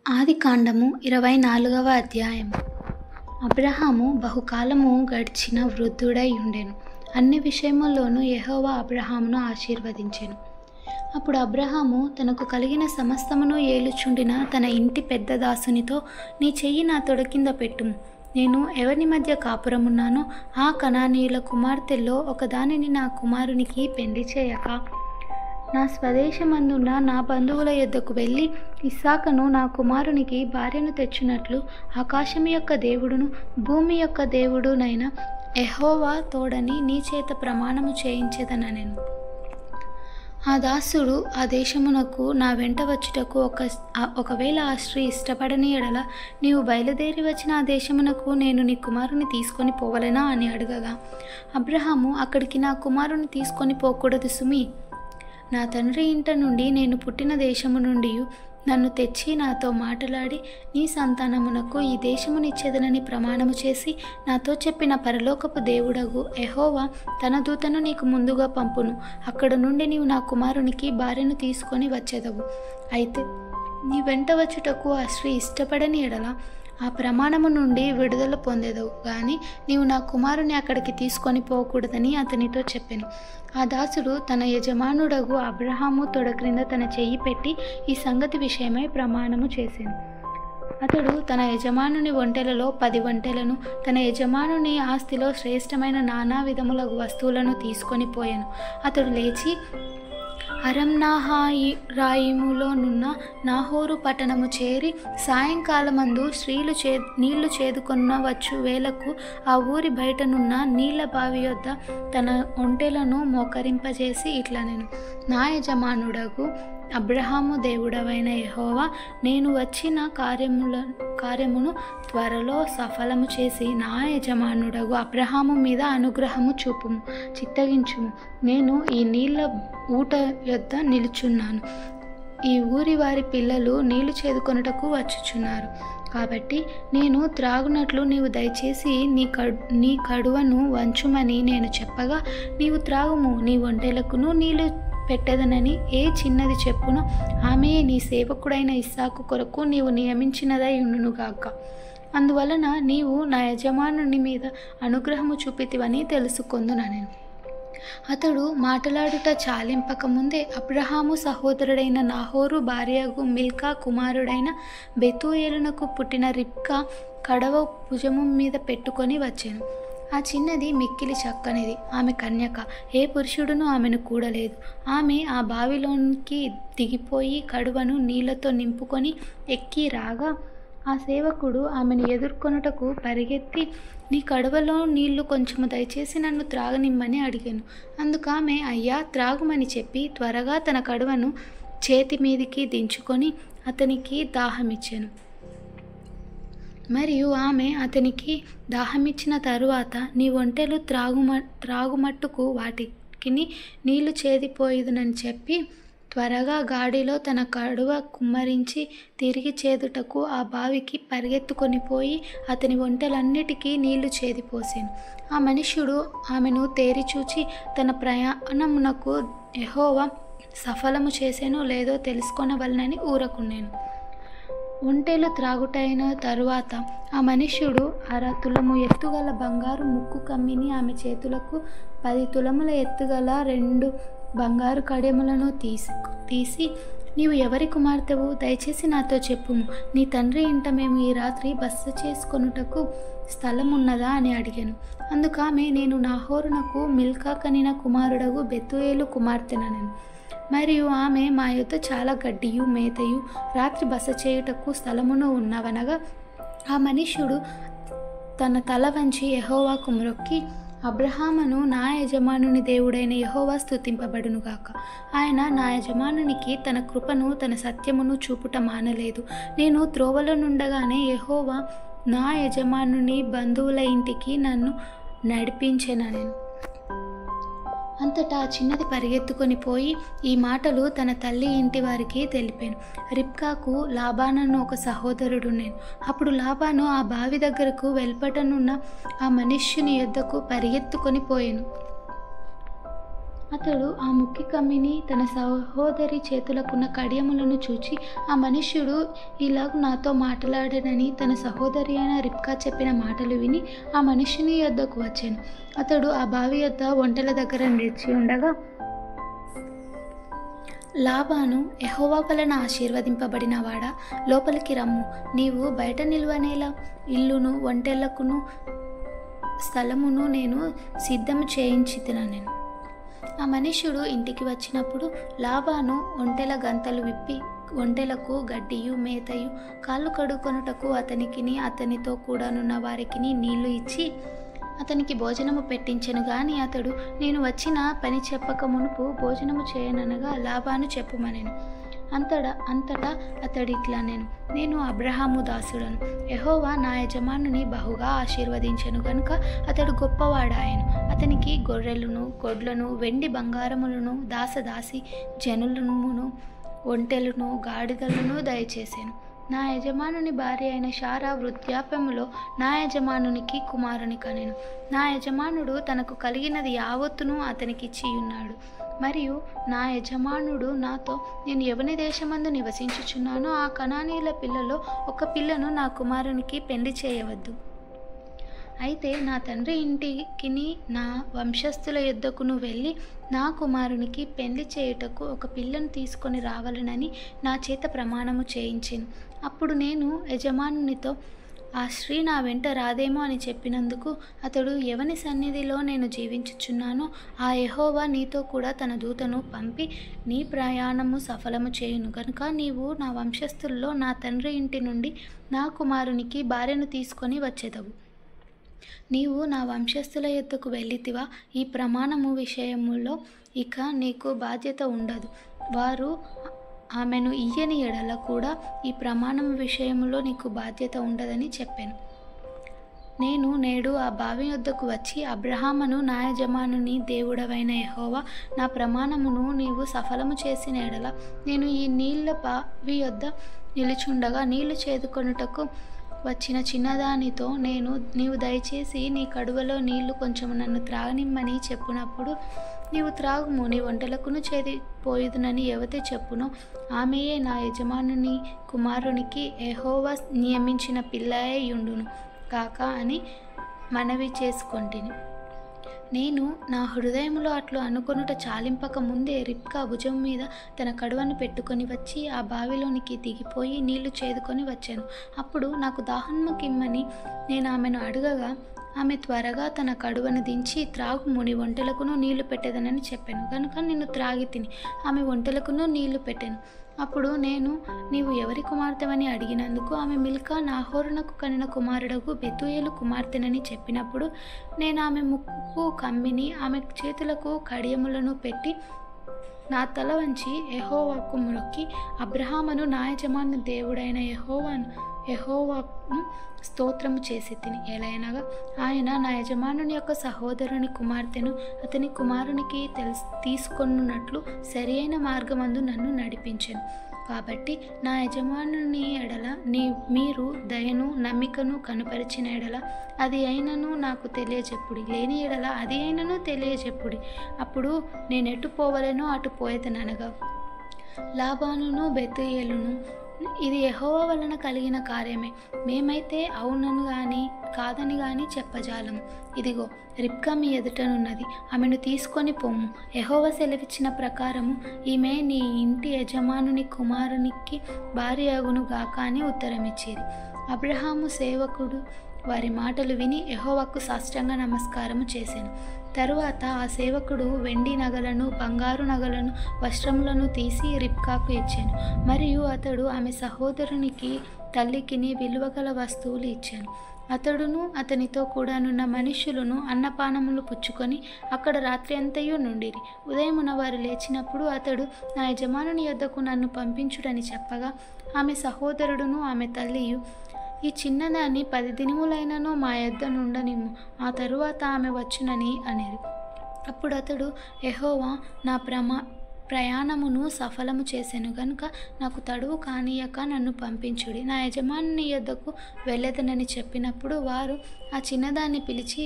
ఆదికాండము 24వ అధ్యాయము. అబ్రహాము బహుకాలము గడిచిన వృద్ధుడై ఉండెను. అన్ని విషయముల్లోనూ యెహోవా అబ్రహామును ఆశీర్వదించెను. అప్పుడు అబ్రహాము తనకు కలిగిన సమస్తమును ఏలుచుండిన తన ఇంటి పెద్ద దాసునితో, నీ చెయ్యి నా తొడ కింద పెట్టుము. నేను ఎవరి మధ్య కాపురమున్నానో ఆ కనానీయుల కుమార్తెల్లో ఒకదానిని నా కుమారునికి పెండ్లి చేయక, నా స్వదేశమందున్న నా బంధువుల యొద్దకు వెళ్ళి ఇస్సాకును నా కుమారునికి భార్యను తెచ్చునట్లు ఆకాశం యొక్క దేవుడును భూమి యొక్క దేవుడునైన యెహోవా తోడని నీ చేత ప్రమాణము చేయించెదనెను. ఆ దాసుడు ఆ దేశమునకు నా వెంట వచ్చుటకు ఒకవేళ ఆ స్త్రీ ఇష్టపడని ఎడల, నీవు బయలుదేరి వచ్చిన ఆ దేశమునకు నేను నీ కుమారుని తీసుకొని పోవలెనా అని అడగగా, అబ్రహాము, అక్కడికి నా కుమారుని తీసుకొని పోకూడదు సుమి. నా తండ్రి ఇంట నుండి, నేను పుట్టిన దేశము నుండి నన్ను తెచ్చి నాతో మాట్లాడి నీ సంతానమునకు ఈ దేశమునిచ్చేదనని ప్రమాణము చేసి నాతో చెప్పిన పరలోకపు దేవుడగు యెహోవా తన దూతను నీకు ముందుగా పంపును. అక్కడ నుండి నీవు నా కుమారునికి భార్యను తీసుకొని వచ్చేదవు. అయితే నీ వెంట వచ్చుటకు ఆ స్త్రీ ఇష్టపడని ఎడల ఆ ప్రమాణము నుండి విడుదల పొందేదవు, గాని నీవు నా కుమారుని అక్కడికి తీసుకొని పోకూడదని అతనితో చెప్పెను. ఆ దాసుడు తన యజమానుడగు అబ్రహాము తొడ క్రింద తన చెయ్యి పెట్టి ఈ సంగతి విషయమై ప్రమాణము చేసెను. అతడు తన యజమానుని ఒంటెలలో 10 ఒంటెలను, తన యజమానుని ఆస్తిలో శ్రేష్టమైన నానా విధముల వస్తువులను తీసుకొని పోయాను. అతడు లేచి అరంనాహాయిములోనున్న నాహోరు పట్టణము చేరి సాయంకాలమందు స్త్రీలు నీళ్లు చేదుకొన్న వచ్చు వేళకు ఆ ఊరి బయటనున్న నీళ్ల బావి యొద్ద తన ఒంటెలను మోకరింపజేసి ఇట్లనెను, నా యజమానుడగు అబ్రహాము దేవుడవైన యెహోవా, నేను వచ్చిన కార్యమును త్వరలో సఫలము చేసి నా యజమానుడగు అబ్రహాము మీద అనుగ్రహము చూపుము, చిత్తగించుము. నేను ఈ నీళ్ల ఊట యొద్ద నిలుచున్నాను. ఈ ఊరి వారి పిల్లలు నీళ్లు చేదుకొనుటకు వచ్చుచున్నారు. కాబట్టి నేను త్రాగునట్లు నీవు దయచేసి నీ కడువను వంచుమని నేను చెప్పగా, నీవు త్రాగుము, నీ ఒంటెలకును నీళ్లు పెట్టెదనని ఏ చిన్నది చెప్పునో ఆమె నీ సేవకుడైన ఇస్సాకు కొరకు నీవు నియమించినదై ఉండునుగాక. అందువలన నీవు నా యజమానుని మీద అనుగ్రహము చూపితివని తెలుసుకొందునెను. అతడు మాటలాడుట చాలింపక ముందే అబ్రహాము సహోదరుడైన నాహోరు భార్యగు మిల్కా కుమారుడైన బెతూయేలునకు పుట్టిన రిబ్కా కడవ భుజము మీద పెట్టుకొని వచ్చెను. ఆ చిన్నది మిక్కిలి చక్కనిది, ఆమె కన్యక, ఏ పురుషుడును ఆమెను కూడలేదు. ఆమె ఆ బావిలోనికి దిగిపోయి కడువను నీళ్లతో నింపుకొని ఎక్కి రాగా, ఆ సేవకుడు ఆమెను ఎదుర్కొనుటకు పరిగెత్తి, నీ కడువలో నీళ్లు కొంచెము దయచేసి నన్ను త్రాగనిమ్మని అడిగాను. అందుకామె, అయ్యా త్రాగుమని చెప్పి త్వరగా తన కడువను చేతి మీదికి దించుకొని అతనికి దాహమిచ్చెను. మరియు ఆమె అతనికి దాహమిచ్చిన తరువాత, నీ ఒంటెలు త్రాగుమట్టుకు వాటికి నీళ్లు చేదిపోయిదునని చెప్పి త్వరగా గాడిలో తన కడువ కుమ్మరించి తిరిగి చేదుటకు ఆ బావికి పరిగెత్తుకొని పోయి అతని ఒంటెలన్నిటికీ నీళ్లు చేదిపోసెను. ఆ మనుష్యుడు ఆమెను తేరిచూచి తన ప్రయాణమునకు యెహోవా సఫలము చేసెనో లేదో తెలుసుకొనవలనని ఊరకున్నాను. ఒంటెలు త్రాగుటైన తరువాత ఆ మనుష్యుడు 1/2 తులము ఎత్తుగల బంగారు ముక్కు కమ్మిని ఆమె చేతులకు 10 తులముల ఎత్తుగల 2 బంగారు కడియములను తీసి, నీవు ఎవరి కుమార్తెవు? దయచేసి నాతో చెప్పుము. నీ తండ్రి ఇంట మేము ఈ రాత్రి బస చేసుకొనుటకు స్థలం ఉన్నదా అని అడిగాను. అందుకామె, నేను నాహోరునకు మిల్కా కనిన కుమారుడగు బెతూయేలు కుమార్తెనెను. మరియు ఆమె, మా యొద్ద చాలా గడ్డియు మేతయు రాత్రి బస చేయుటకు స్థలమును ఉన్నవనగా, ఆ మనుష్యుడు తన తల వంచి యెహోవాకు మ్రొక్కి, అబ్రహామును నా యజమానుని దేవుడైన యెహోవా స్తుతింపబడునుగాక. ఆయన నా యజమానునికి తన కృపను తన సత్యమును చూపుట మానలేదు. నేను త్రోవలో నుండగానే యెహోవా నా యజమానుని బంధువుల ఇంటికి నన్ను నడిపించెనెను. అంతటా ఆ చిన్నది పరిగెత్తుకొని పోయి ఈ మాటలు తన తల్లి ఇంటి వారికి తెలిపాను. రిబ్కాకు లాబానను ఒక సహోదరుడుండెను. అప్పుడు లాబాను ఆ బావి దగ్గరకు వెల్పటనున్న ఆ మనుష్యుని యొద్దకు పరిగెత్తుకొని పోయెను. అతడు ఆ ముక్కి కమ్మిని తన సహోదరి చేతులకున్న కడియములను చూచి, ఆ మనుష్యుడు ఇలాగు నాతో మాట్లాడనని తన సహోదరి అయిన రిబ్కా చెప్పిన మాటలు విని ఆ మనుష్యుని యొద్దకు వచ్చాను. అతడు ఆ బావి యొద్ద ఒంటెల దగ్గర నిలిచి ఉండగా, లాబాను, యెహోవా వలన ఆశీర్వదింపబడిన వాడా, లోపలికి రమ్ము, నీవు బయట నిలువనేలా? ఇల్లును ఒంటెలకును స్థలమును నేను సిద్ధము చేయించితినెను. ఆ మనుష్యుడు ఇంటికి వచ్చినప్పుడు లాబాను ఒంటెల గంతలు విప్పి ఒంటెలకు గడ్డియు మేతయు కాళ్ళు కడుకొనుటకు అతనికిని అతనితో కూడానున్న వారికిని నీళ్లు ఇచ్చి అతనికి భోజనము పెట్టించెను. గాని అతడు, నేను వచ్చిన పని చెప్పక మునుపు భోజనము చేయననగా లాబాను చెప్పుమనెను. అంతటా అతడిట్లా నేను అబ్రహాము దాసుడను. యెహోవా నా యజమానుని బహుగా ఆశీర్వదించెను గనుక అతడు గొప్పవాడాయను. అతనికి గొర్రెలను గొడ్లను వెండి బంగారములను దాసదాసి జనులను ఒంటెలను గాడిదలను దయచేసెను. నా యజమానుని భార్య అయిన శారా వృద్ధాప్యములో నా యజమానునికి కుమారుని కనెను. నా యజమానుడు తనకు కలిగినది యావత్తును అతనికిచ్చియున్నాడు. మరియు నా యజమానుడు నాతో, నేను ఎవని దేశమందు నివసించుచున్నానో ఆ కనానీయుల పిల్లలో ఒక పిల్లను నా కుమారునికి పెళ్లి చేయవద్దు. అయితే నా తండ్రి ఇంటికిని నా వంశస్థుల యొద్దకును వెళ్ళి నా కుమారునికి పెళ్లి చేయుటకు ఒక పిల్లను తీసుకొని రావాలనని నా చేత ప్రమాణము చేయించెను. అప్పుడు నేను యజమానునితో, ఆ స్త్రీ నా వెంట రాదేమో అని చెప్పినందుకు అతడు, ఎవని సన్నిధిలో నేను జీవించుచున్నానో ఆ యెహోవా నీతో కూడా తన దూతను పంపి నీ ప్రయాణము సఫలము చేయును గనుక నీవు నా వంశస్థుల్లో నా తండ్రి ఇంటి నుండి నా కుమారునికి భార్యను తీసుకొని వచ్చేదవు. నీవు నా వంశస్థుల యొద్దకు వెళ్ళితివా? ఈ ప్రమాణము విషయములో ఇక నీకు బాధ్యత ఉండదు. వారు ఆమెను ఇయ్యని ఎడల కూడా ఈ ప్రమాణము విషయములో నీకు బాధ్యత ఉండదని చెప్పాను. నేను నేడు ఆ బావి యొద్దకు వచ్చి, అబ్రహామును నా యజమానుని దేవుడవైన యెహోవా నా ప్రమాణమును నీవు సఫలము చేసిన ఎడల నేను ఈ నీళ్ల బావి యొద్ద నిలుచుండగా నీళ్లు చేదుకొనుటకు వచ్చిన చిన్నదానితో నీవు దయచేసి నీ కడువలో నీళ్లు కొంచెము నన్ను త్రాగనిమ్మని చెప్పునప్పుడు, నీవు త్రాగుము, నీ ఒంటెలకును చేరిపోయుదునని ఎవతే చెప్పునో ఆమెయే నా యజమానుని కుమారునికి యెహోవా నియమించిన పిల్లయే యుండును కాక అని మనవి చేసుకొంటిని. నేను నా హృదయంలో అట్లు అనుకొనుట చాలింపక ముందే రిబ్కా భుజం మీద తన కడువను పెట్టుకొని వచ్చి ఆ బావిలోనికి దిగిపోయి నీళ్లు చేదుకొని వచ్చాను. అప్పుడు నాకు దాహము కిమ్మని నేను ఆమెను అడగగా, ఆమె త్వరగా తన కడువను దించి, త్రాగుము, నీ ఒంటెలకును నీళ్లు పెట్టేదనని చెప్పాను. కనుక నేను త్రాగి తిని ఆమె ఒంటెలకును నీళ్లు పెట్టాను. అప్పుడు నేను, నీవు ఎవరి కుమార్తెవని అడిగినందుకు ఆమె మిల్కా నాహోరునకు కనిన కుమారుడగు బెతూయేలు కుమార్తెనని చెప్పినప్పుడు, నేను ఆమె ముక్కు కమ్మిని ఆమె చేతులకు కడియములను పెట్టి నా తల వంచి యెహోవాకు మొక్కి, అబ్రహామును నా యజమాను దేవుడైన యెహోవాను స్తోత్రము చేసి తిని. ఎలయనగా ఆయన నా యజమానుని యొక్క సహోదరుని కుమార్తెను అతని కుమారునికి తీసుకొనున్నట్లు సరి అయిన మార్గమందు నన్ను నడిపించెను. కాబట్టి నా యజమానుని ఎడల మీరు దయను నమ్మికను కనుపరిచిన ఎడల అది అయినను నాకు తెలియజెప్పుడి, లేని ఎడల అది అయినను తెలియజెప్పుడి. అప్పుడు నేనెటు పోవలెనో అటు పోయేదనగా లాబానును బెతూయేలును, ఇది యెహోవా వలన కలిగిన కార్యమే, మేమైతే అవునను గాని కాదని గాని చెప్పజాలము. ఇదిగో రిబ్కా మీ ఎదుటనున్నది, ఆమెను తీసుకొని పొమ్ము. యెహోవా సెలవిచ్చిన ప్రకారము ఈమె నీ ఇంటి యజమానుని కుమారునికి భార్య అగును గాక అని ఉత్తరమిచ్చిరి. అబ్రహాము సేవకుడు వారి మాటలు విని యెహోవాకు సాష్టాంగ నమస్కారము చేసెను. తరువాత ఆ సేవకుడు వెండి నగలను బంగారు నగలను వస్త్రములను తీసి రిబ్కాకు ఇచ్చాను. మరియు అతడు ఆమె సహోదరునికి తల్లికిని విలువగల వస్తువులు ఇచ్చాను. అతడును అతనితో కూడానున్న మనుష్యులను అన్నపానములు పుచ్చుకొని అక్కడ రాత్రి అంతయు నుండిరి. ఉదయమున వారు లేచినప్పుడు అతడు, నా యజమానుని యొద్దకు నన్ను పంపించుడని చెప్పగా, ఆమె సహోదరుడును ఆమె తల్లియు, ఈ చిన్నదాన్ని 10 దినములైనను మా యొద్ద నుండనిమ్ము, ఆ తరువాత ఆమె వచ్చునని అనిరి. అప్పుడు అతడు, యెహోవా నా ప్రయాణమును సఫలము చేసెను గనుక నాకు తడువు కానీయక నన్ను పంపించుడి, నా యజమానుని యొద్దకు వెళ్ళెదనని చెప్పినప్పుడు వారు ఆ చిన్నదాన్ని పిలిచి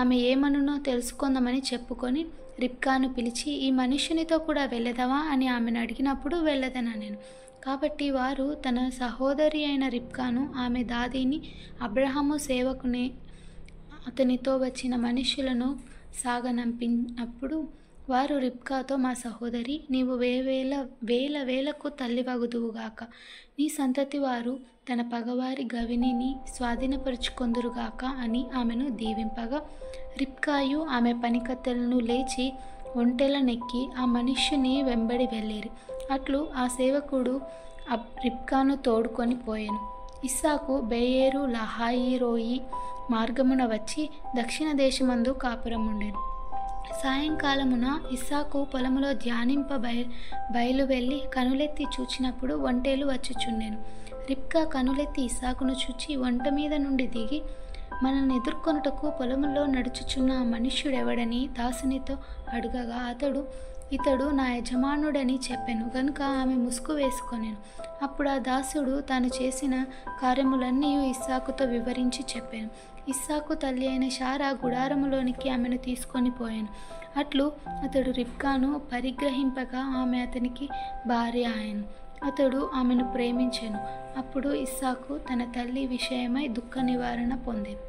ఆమె ఏమనునో తెలుసుకుందామని చెప్పుకొని రిబ్కాను పిలిచి, ఈ మనుష్యునితో కూడా వెళ్ళదవా అని ఆమెను అడిగినప్పుడు వెళ్ళదనెను. కాబట్టి వారు తన సహోదరి అయిన రిబ్కాను, ఆమె దాదిని, అబ్రాహాము సేవకుని అతనితో వచ్చిన మనుష్యులను సాగనంపినప్పుడు వారు రిబ్కాతో, మా సహోదరి, నీవు వేలకు తల్లివగుదువుగాక. నీ సంతతి వారు తన పగవారి గవినిని స్వాధీనపరుచుకొందురుగాక అని ఆమెను దీవింపగా, రిబ్కాయు ఆమె పనికత్తెలను లేచి ఒంటెలనెక్కి ఆ మనుష్యుని వెంబడి వెళ్ళిరి. అట్లు ఆ సేవకుడు రిబ్కాను తోడుకొని పోయెను. ఇస్సాకు బెయేరు లహాయిరోయి మార్గమున వచ్చి దక్షిణ దేశమందు కాపురముండెను. సాయంకాలమున ఇస్సాకు పొలములో ధ్యానింప బయలువెళ్ళి కనులెత్తి చూచినప్పుడు ఒంటెలు వచ్చుచుండెను. రిబ్కా కనులెత్తి ఇస్సాకును చూచి ఒంట మీద నుండి దిగి, మనల్ని ఎదుర్కొనుటకు పొలములో నడుచుచున్న ఆ మనుష్యుడెవడని దాసునితో అడుగగా, ఇతడు నా యజమానుడని చెప్పెను గనుక ఆమె ముసుగు వేసుకొనెను. అప్పుడు ఆ దాసుడు తాను చేసిన కార్యములన్నీ ఇస్సాకుతో వివరించి చెప్పాను. ఇస్సాకు తల్లి అయిన శారా గుడారములోనికి ఆమెను తీసుకొని పోయాను. అట్లు అతడు రిబ్కాను పరిగ్రహింపగా ఆమె అతనికి భార్య ఆయను. అతడు ఆమెను ప్రేమించెను. అప్పుడు ఇస్సాకు తన తల్లి విషయమై దుఃఖ నివారణ పొందెను.